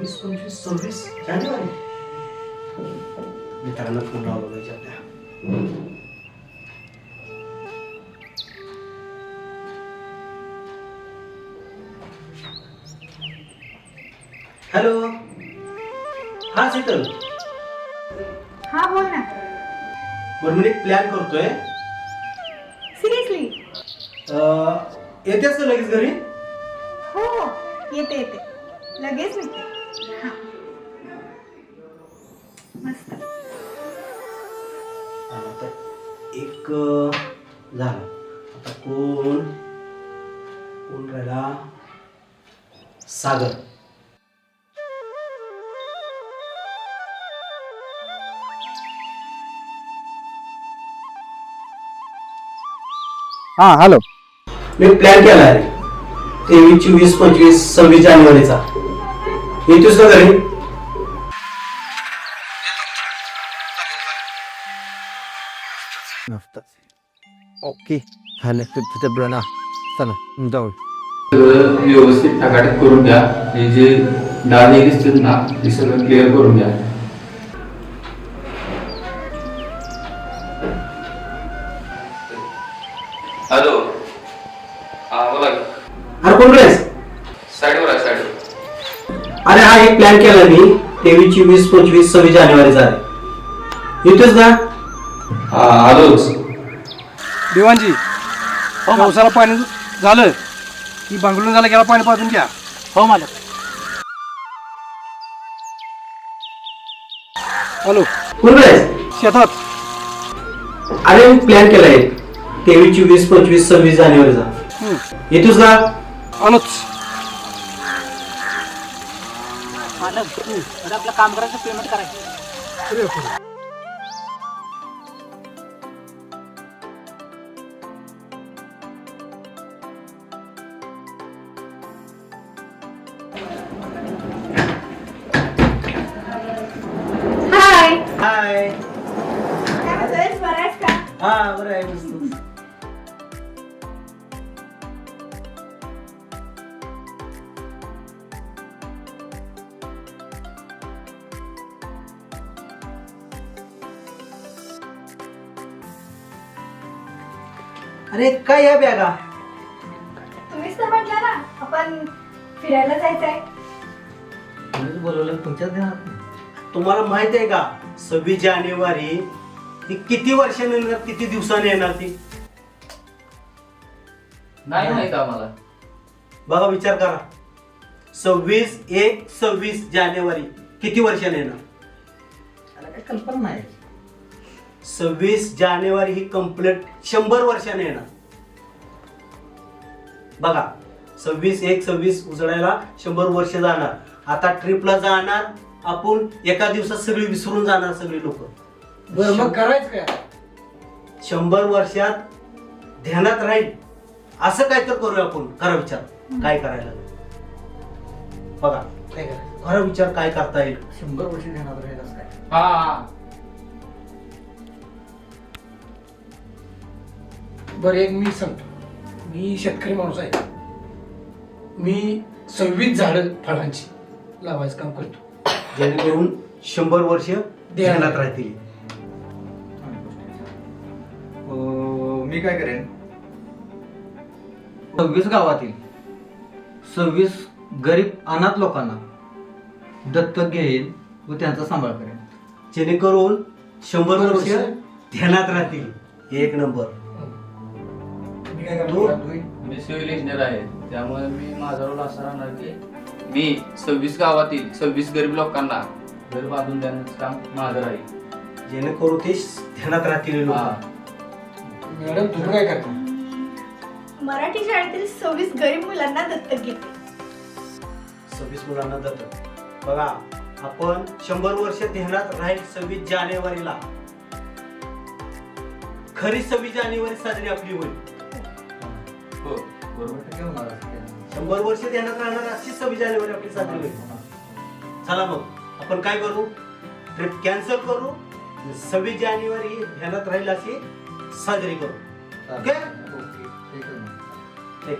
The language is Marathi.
24, 25, 26 जानेवारी. मित्रांना फोन लावला पाहिजे आपल्या. हॅलो, हा शीतल. हा बोल ना. बरं मी एक प्लॅन करतोय. सिरियसली? येतेस का लगेच घरी? हो हो, येते येते लगेच निघते. हा मस्त. आता एक झालं. आता कोण कोण राहिला? सागर. हा हॅलो. मी प्लॅन केला आहे 23, 24, 25, 26 जानेवारीचा. येतोस का घरी? ओके झालं तिथे ब्रना. चला जाऊ. व्यवस्थित टाकाटाक करून घ्या. हे जे डाग दिसतील ना ते सगळं क्लिअर करून घ्या. हॅलो, हा बोला. अरे कोण आहेस? साईडवर आहे, साईडवर. अरे हा एक प्लॅन केला मी 23, 24, 25, 26 जानेवारीचा आहे. येतोस का? हा आलोच. देवांजी पावसाला पाणी झालं की बांगडून झालं गेला पाणी पाजून घ्या. हो मालक. हॅलो, कोण आहेस? शेतात. अरे मी प्लॅन केलाय 23, 24, 25, 26 जानेवारीचा. येतोस का? आलोच. आपलं काम करायचं, पेमेंट करायचं. हाय. हाय. काय म्हणतोयस, बरं आहेस का? हा बरं आहे. मस्त. अरे काय या बॅगा? तुम्हीच तर म्हटलं ना आपण फिरायला जायचंय. बोलवलं तुमच्याच ध्यानात. तुम्हाला माहित आहे का 26 जानेवारी ही किती वर्षांनी येणार, किती दिवसांनी येणार ती? नाही माहित आम्हाला. बघा विचार करा. 26 जानेवारी किती वर्षांनी येणार? त्याला काही कल्पना नाही. 26 जानेवारी ही कंप्लीट 100 वर्षांनी येणार. बघा 26 उजळायला 100 वर्ष जाणार. आता ट्रिपला जाणार आपण, एका दिवसात सगळी विसरून जाणार सगळी लोक. बरं मग करायचं काय? 100 वर्षात ध्यानात राहील असं काय तर करूया आपण. करा विचार काय करायला. बघा काय करायचं? खरा विचार काय करता येईल. 100 वर्ष ध्यानात राहील असं काय? हा बरं एक मी सांगतो. मी शेतकरी माणूस आहे. मी 26 झाडं फळांची लावायचं काम करतो, जेणेकरून 100 वर्ष ध्यानात राहतील. मी काय करेन 26 गावातील 26 गरीब अनाथ लोकांना दत्तक घेईल व त्यांचा सांभाळ करेन. जेणेकरून 100 वर्ष ध्यानात राहतील. एक नंबर. मी काय करतो? मी सिव्हिल इंजिनियर आहे, त्यामुळे मी माझा रोल असा राहणार की मी 26 गावातील 26 गरीब लोकांना घर बांधून देण्याचं काम माझं राहील. जेणेकरून ते ध्यानात राहतील लोक. मॅडम तुम्ही काय करता? मराठी शाळेतील 26 गरीब मुलांना दत्तक घेते. 26 मुलांना दत्तक. बघा आपण 100 वर्ष ध्यानात राहील 26 जानेवारीला. खरी 26 जानेवारी साजरी आपली होईल. हो बरोबर. 100 वर्ष ध्यानात राहणार अशी 26 जानेवारी आपली साजरी होईल. चला मग आपण काय करू, ट्रिप कॅन्सल करू. 26 जानेवारी ध्यानात राहील अशी साजरी करू. ओके. ठीक आहे. ठीक.